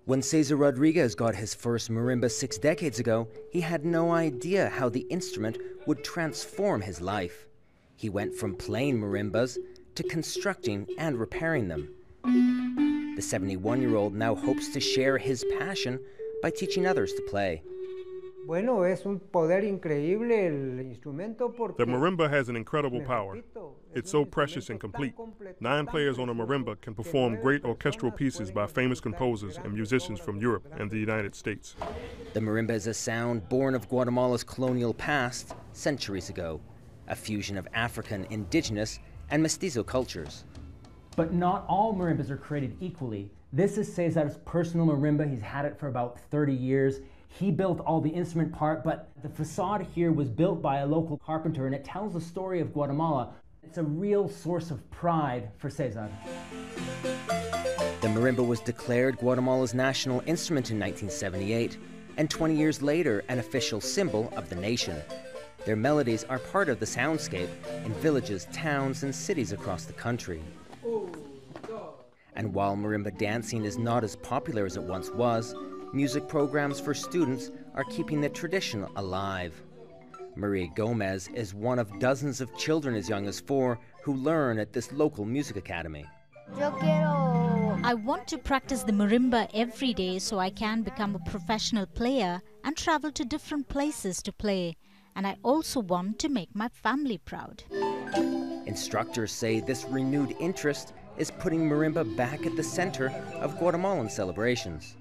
When Cesar Rodriguez got his first marimba 6 decades ago, he had no idea how the instrument would transform his life. He went from playing marimbas to constructing and repairing them. The 71-year-old now hopes to share his passion by teaching others to play. The marimba has an incredible power. It's so precious and complete. 9 players on a marimba can perform great orchestral pieces by famous composers and musicians from Europe and the United States. The marimba is a sound born of Guatemala's colonial past centuries ago, a fusion of African, indigenous, and mestizo cultures. But not all marimbas are created equally. This is Cesar's personal marimba. He's had it for about 30 years. He built all the instrument part, but the facade here was built by a local carpenter, and it tells the story of Guatemala. It's a real source of pride for Cesar. The marimba was declared Guatemala's national instrument in 1978, and 20 years later, an official symbol of the nation. Their melodies are part of the soundscape in villages, towns, and cities across the country. And while marimba dancing is not as popular as it once was, music programs for students are keeping the tradition alive. Maria Gomez is one of dozens of children as young as 4 who learn at this local music academy. I want to practice the marimba every day so I can become a professional player and travel to different places to play. And I also want to make my family proud. Instructors say this renewed interest is putting marimba back at the center of Guatemalan celebrations.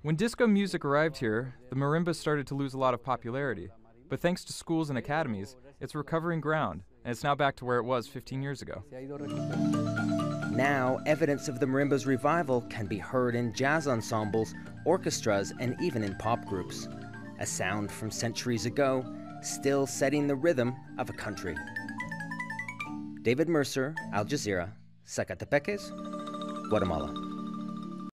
When disco music arrived here, the marimba started to lose a lot of popularity. But thanks to schools and academies, it's recovering ground, and it's now back to where it was 15 years ago. Now, evidence of the marimba's revival can be heard in jazz ensembles, orchestras, and even in pop groups. A sound from centuries ago, still setting the rhythm of a country. David Mercer, Al Jazeera, Zacatepeques, Guatemala.